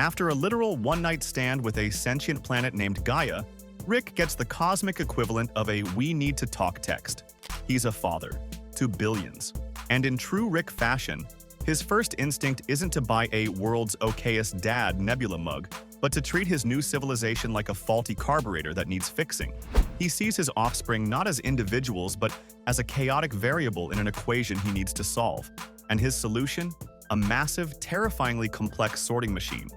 After a literal one-night stand with a sentient planet named Gaia, Rick gets the cosmic equivalent of a "we need to talk" text. He's a father to billions. And in true Rick fashion, his first instinct isn't to buy a "world's okayest dad" Nebula mug, but to treat his new civilization like a faulty carburetor that needs fixing. He sees his offspring not as individuals, but as a chaotic variable in an equation he needs to solve. And his solution? A massive, terrifyingly complex sorting machine.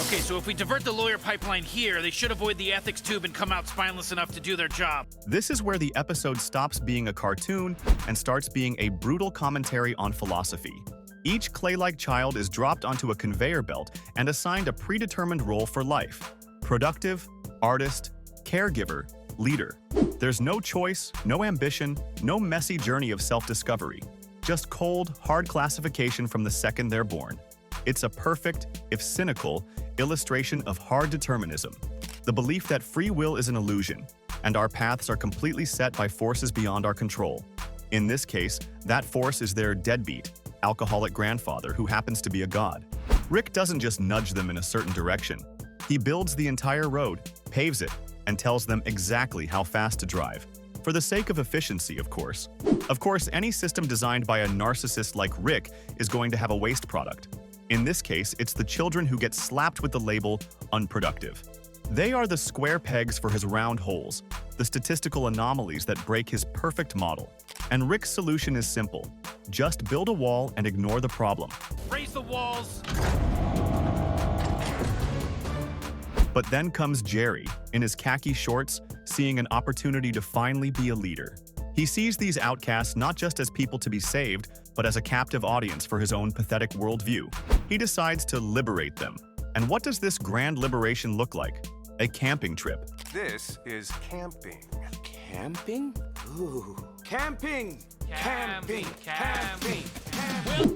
Okay, so if we divert the lawyer pipeline here, they should avoid the ethics tube and come out spineless enough to do their job. This is where the episode stops being a cartoon and starts being a brutal commentary on philosophy. Each clay-like child is dropped onto a conveyor belt and assigned a predetermined role for life: productive, artist, caregiver, leader. There's no choice, no ambition, no messy journey of self-discovery. Just cold, hard classification from the second they're born. It's a perfect, if cynical, illustration of hard determinism. The belief that free will is an illusion, and our paths are completely set by forces beyond our control. In this case, that force is their deadbeat, alcoholic grandfather who happens to be a god. Rick doesn't just nudge them in a certain direction. He builds the entire road, paves it, and tells them exactly how fast to drive. For the sake of efficiency, of course. Of course, any system designed by a narcissist like Rick is going to have a waste product. In this case, it's the children who get slapped with the label unproductive. They are the square pegs for his round holes, the statistical anomalies that break his perfect model. And Rick's solution is simple. Just build a wall and ignore the problem. Raise the walls! But then comes Jerry, in his khaki shorts, seeing an opportunity to finally be a leader. He sees these outcasts not just as people to be saved, but as a captive audience for his own pathetic worldview. He decides to liberate them. And what does this grand liberation look like? A camping trip. This is camping. Camping? Ooh. Camping! Camping! Camping!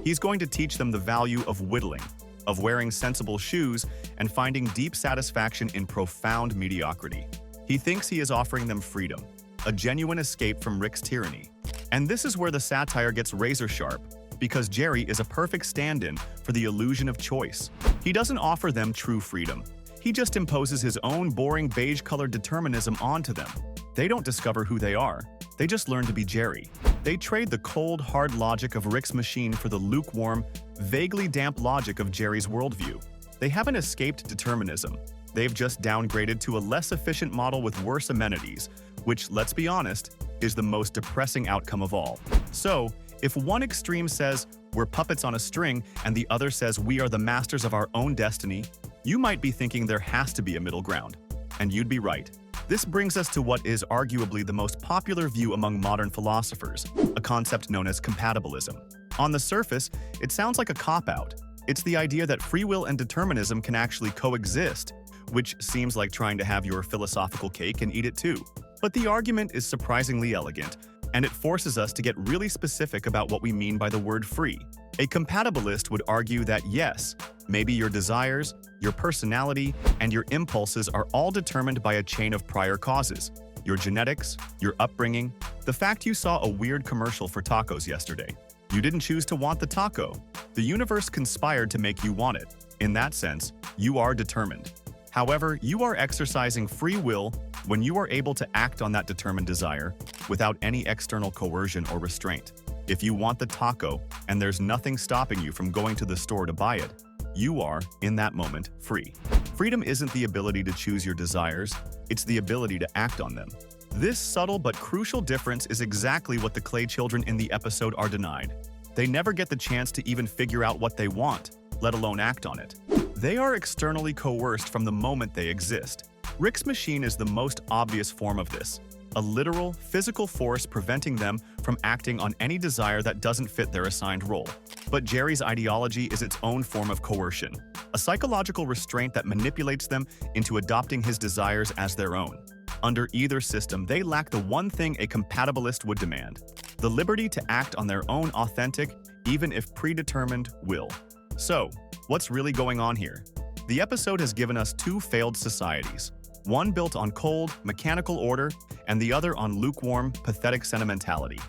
He's going to teach them the value of whittling, of wearing sensible shoes, and finding deep satisfaction in profound mediocrity. He thinks he is offering them freedom, a genuine escape from Rick's tyranny. And this is where the satire gets razor sharp, because Jerry is a perfect stand-in for the illusion of choice. He doesn't offer them true freedom. He just imposes his own boring beige-colored determinism onto them. They don't discover who they are. They just learn to be Jerry. They trade the cold, hard logic of Rick's machine for the lukewarm, vaguely damp logic of Jerry's worldview. They haven't escaped determinism. They've just downgraded to a less efficient model with worse amenities, which, let's be honest, is the most depressing outcome of all. So, if one extreme says, we're puppets on a string, and the other says we are the masters of our own destiny, you might be thinking there has to be a middle ground. And you'd be right. This brings us to what is arguably the most popular view among modern philosophers, a concept known as compatibilism. On the surface, it sounds like a cop-out. It's the idea that free will and determinism can actually coexist, which seems like trying to have your philosophical cake and eat it too. But the argument is surprisingly elegant, and it forces us to get really specific about what we mean by the word free. A compatibilist would argue that yes, maybe your desires, your personality, and your impulses are all determined by a chain of prior causes. Your genetics, your upbringing, the fact you saw a weird commercial for tacos yesterday. You didn't choose to want the taco. The universe conspired to make you want it. In that sense, you are determined. However, you are exercising free will when you are able to act on that determined desire without any external coercion or restraint. If you want the taco and there's nothing stopping you from going to the store to buy it, you are, in that moment, free. Freedom isn't the ability to choose your desires, it's the ability to act on them. This subtle but crucial difference is exactly what the clay children in the episode are denied. They never get the chance to even figure out what they want, let alone act on it. They are externally coerced from the moment they exist. Rick's machine is the most obvious form of this, a literal, physical force preventing them from acting on any desire that doesn't fit their assigned role. But Jerry's ideology is its own form of coercion, a psychological restraint that manipulates them into adopting his desires as their own. Under either system, they lack the one thing a compatibilist would demand: the liberty to act on their own authentic, even if predetermined, will. So, what's really going on here? The episode has given us two failed societies, one built on cold, mechanical order, and the other on lukewarm, pathetic sentimentality.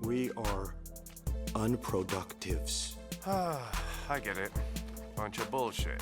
We are unproductives. I I get it. Bunch of bullshit.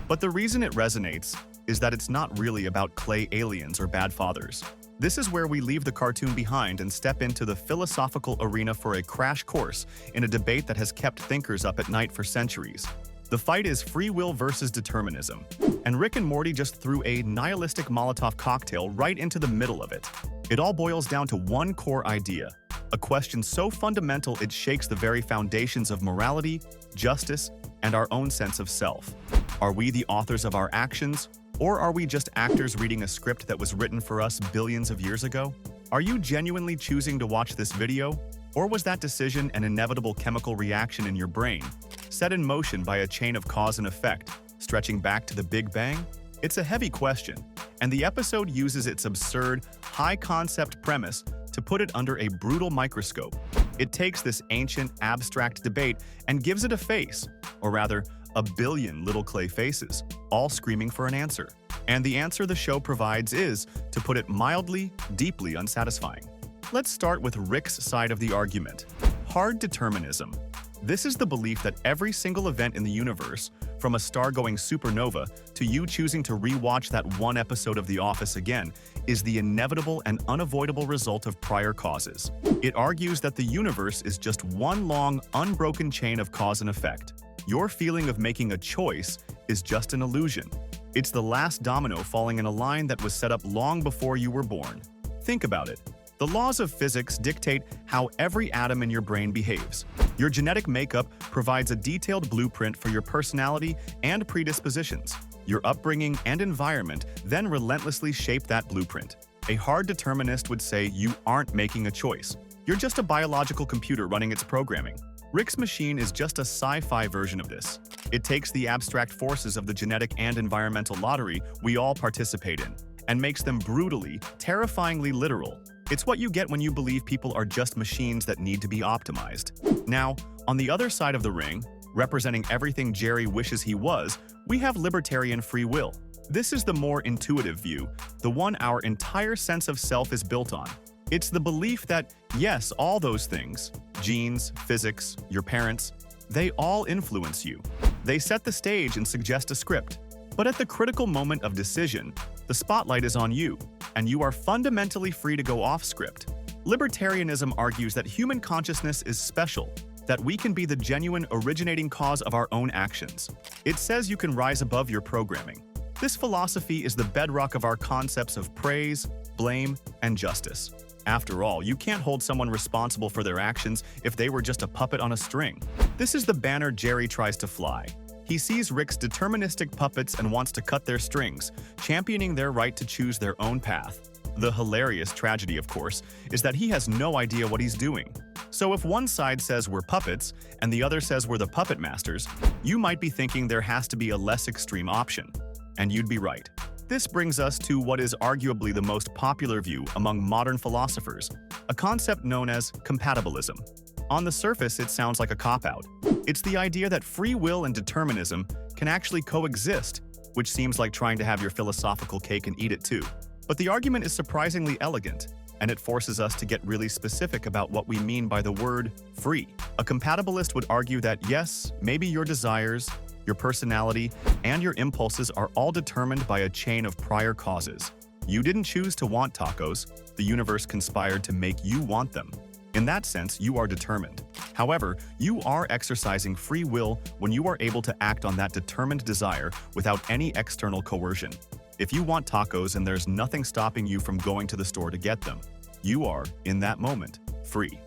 But the reason it resonates is that it's not really about clay aliens or bad fathers. This is where we leave the cartoon behind and step into the philosophical arena for a crash course in a debate that has kept thinkers up at night for centuries. The fight is free will versus determinism, and Rick and Morty just threw a nihilistic Molotov cocktail right into the middle of it. It all boils down to one core idea, a question so fundamental it shakes the very foundations of morality, justice, and our own sense of self. Are we the authors of our actions, or are we just actors reading a script that was written for us billions of years ago? Are you genuinely choosing to watch this video, or was that decision an inevitable chemical reaction in your brain, set in motion by a chain of cause and effect, stretching back to the Big Bang? It's a heavy question, and the episode uses its absurd, high-concept premise to put it under a brutal microscope. It takes this ancient, abstract debate and gives it a face, or rather, a billion little clay faces, all screaming for an answer. And the answer the show provides is, to put it mildly, deeply unsatisfying. Let's start with Rick's side of the argument. Hard determinism. This is the belief that every single event in the universe, from a star going supernova to you choosing to rewatch that one episode of The Office again, is the inevitable and unavoidable result of prior causes. It argues that the universe is just one long, unbroken chain of cause and effect. Your feeling of making a choice is just an illusion. It's the last domino falling in a line that was set up long before you were born. Think about it. The laws of physics dictate how every atom in your brain behaves. Your genetic makeup provides a detailed blueprint for your personality and predispositions. Your upbringing and environment then relentlessly shape that blueprint. A hard determinist would say you aren't making a choice. You're just a biological computer running its programming. Rick's machine is just a sci-fi version of this. It takes the abstract forces of the genetic and environmental lottery we all participate in and makes them brutally, terrifyingly literal. It's what you get when you believe people are just machines that need to be optimized. Now, on the other side of the ring, representing everything Jerry wishes he was, we have libertarian free will. This is the more intuitive view, the one our entire sense of self is built on. It's the belief that, yes, all those things, genes, physics, your parents, they all influence you. They set the stage and suggest a script. But at the critical moment of decision, the spotlight is on you, and you are fundamentally free to go off script. Libertarianism argues that human consciousness is special, that we can be the genuine originating cause of our own actions. It says you can rise above your programming. This philosophy is the bedrock of our concepts of praise, blame, and justice. After all, you can't hold someone responsible for their actions if they were just a puppet on a string. This is the banner Jerry tries to fly. He sees Rick's deterministic puppets and wants to cut their strings, championing their right to choose their own path. The hilarious tragedy, of course, is that he has no idea what he's doing. So if one side says we're puppets and the other says we're the puppet masters, you might be thinking there has to be a less extreme option. And you'd be right. This brings us to what is arguably the most popular view among modern philosophers, a concept known as compatibilism. On the surface, it sounds like a cop-out. It's the idea that free will and determinism can actually coexist, which seems like trying to have your philosophical cake and eat it too. But the argument is surprisingly elegant, and it forces us to get really specific about what we mean by the word free. A compatibilist would argue that yes, maybe your desires, your personality, and your impulses are all determined by a chain of prior causes. You didn't choose to want tacos, the universe conspired to make you want them. In that sense, you are determined. However, you are exercising free will when you are able to act on that determined desire without any external coercion. If you want tacos and there's nothing stopping you from going to the store to get them, you are, in that moment, free.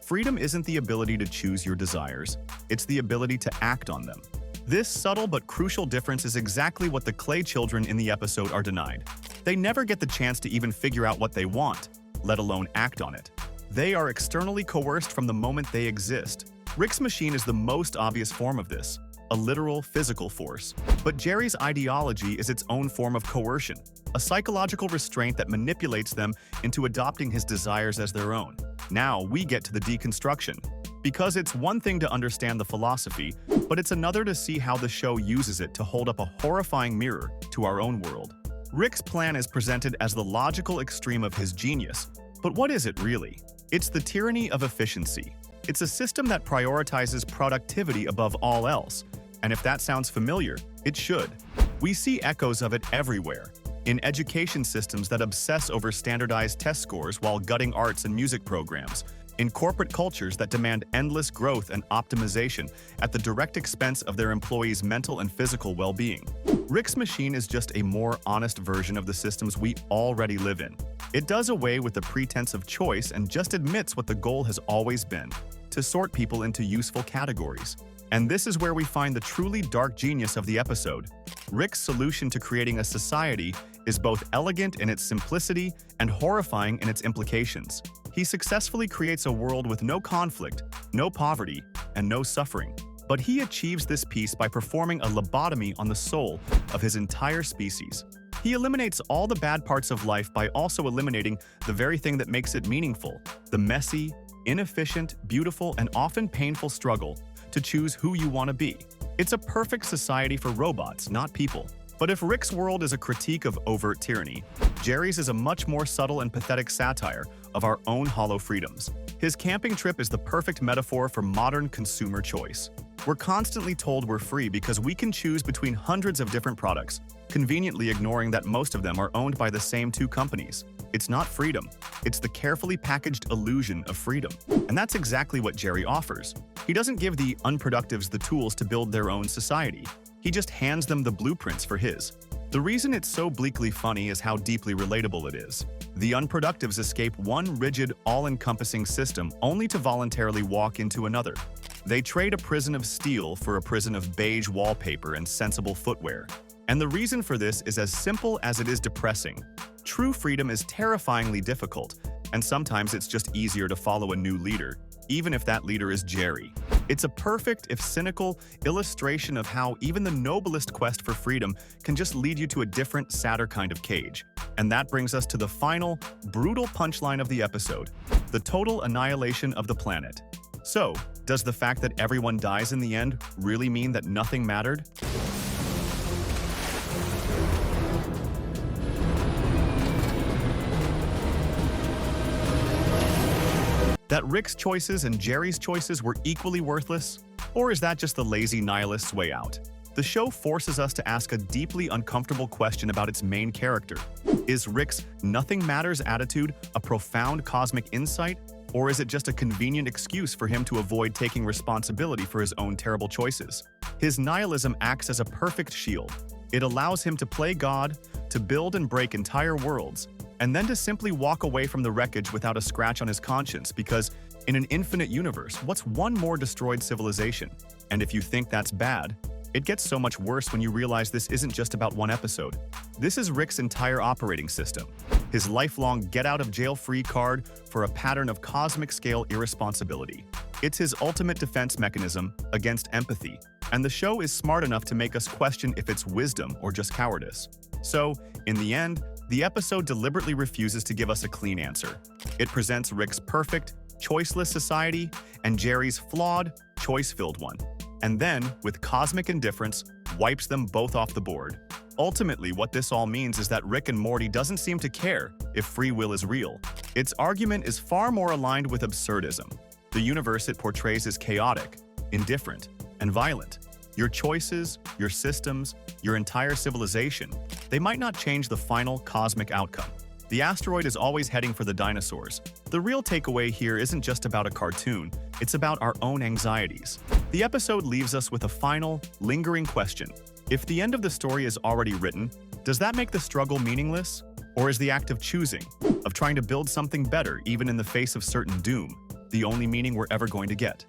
Freedom isn't the ability to choose your desires, it's the ability to act on them. This subtle but crucial difference is exactly what the clay children in the episode are denied. They never get the chance to even figure out what they want, let alone act on it. They are externally coerced from the moment they exist. Rick's machine is the most obvious form of this, a literal physical force. But Jerry's ideology is its own form of coercion, a psychological restraint that manipulates them into adopting his desires as their own. Now we get to the deconstruction. Because it's one thing to understand the philosophy, but it's another to see how the show uses it to hold up a horrifying mirror to our own world. Rick's plan is presented as the logical extreme of his genius, but what is it really? It's the tyranny of efficiency. It's a system that prioritizes productivity above all else, and if that sounds familiar, it should. We see echoes of it everywhere. In education systems that obsess over standardized test scores while gutting arts and music programs, in corporate cultures that demand endless growth and optimization at the direct expense of their employees' mental and physical well-being. Rick's machine is just a more honest version of the systems we already live in. It does away with the pretense of choice and just admits what the goal has always been: to sort people into useful categories. And this is where we find the truly dark genius of the episode. Rick's solution to creating a society is both elegant in its simplicity and horrifying in its implications. He successfully creates a world with no conflict, no poverty, and no suffering. But he achieves this peace by performing a lobotomy on the soul of his entire species. He eliminates all the bad parts of life by also eliminating the very thing that makes it meaningful: the messy, inefficient, beautiful, and often painful struggle to choose who you want to be. It's a perfect society for robots, not people. But if Rick's world is a critique of overt tyranny, Jerry's is a much more subtle and pathetic satire of our own hollow freedoms. His camping trip is the perfect metaphor for modern consumer choice. We're constantly told we're free because we can choose between hundreds of different products, conveniently ignoring that most of them are owned by the same two companies. It's not freedom. It's the carefully packaged illusion of freedom. And that's exactly what Jerry offers. He doesn't give the unproductives the tools to build their own society. He just hands them the blueprints for his. The reason it's so bleakly funny is how deeply relatable it is. The unproductives escape one rigid, all-encompassing system only to voluntarily walk into another. They trade a prison of steel for a prison of beige wallpaper and sensible footwear. And the reason for this is as simple as it is depressing. True freedom is terrifyingly difficult, and sometimes it's just easier to follow a new leader, even if that leader is Jerry. It's a perfect, if cynical, illustration of how even the noblest quest for freedom can just lead you to a different, sadder kind of cage. And that brings us to the final, brutal punchline of the episode: the total annihilation of the planet. So, does the fact that everyone dies in the end really mean that nothing mattered? That Rick's choices and Jerry's choices were equally worthless? Or is that just the lazy nihilist's way out? The show forces us to ask a deeply uncomfortable question about its main character. Is Rick's nothing matters attitude a profound cosmic insight? Or is it just a convenient excuse for him to avoid taking responsibility for his own terrible choices? His nihilism acts as a perfect shield. It allows him to play God, to build and break entire worlds, and then to simply walk away from the wreckage without a scratch on his conscience, because in an infinite universe, what's one more destroyed civilization? And if you think that's bad, it gets so much worse when you realize this isn't just about one episode. This is Rick's entire operating system, his lifelong get-out-of-jail-free card for a pattern of cosmic-scale irresponsibility. It's his ultimate defense mechanism against empathy, and the show is smart enough to make us question if it's wisdom or just cowardice. So, in the end, the episode deliberately refuses to give us a clean answer. It presents Rick's perfect, choiceless society and Jerry's flawed, choice-filled one. And then, with cosmic indifference, wipes them both off the board. Ultimately, what this all means is that Rick and Morty doesn't seem to care if free will is real. Its argument is far more aligned with absurdism. The universe it portrays is chaotic, indifferent, and violent. Your choices, your systems, your entire civilization, they might not change the final cosmic outcome. The asteroid is always heading for the dinosaurs. The real takeaway here isn't just about a cartoon, it's about our own anxieties. The episode leaves us with a final, lingering question. If the end of the story is already written, does that make the struggle meaningless? Or is the act of choosing, of trying to build something better even in the face of certain doom, the only meaning we're ever going to get?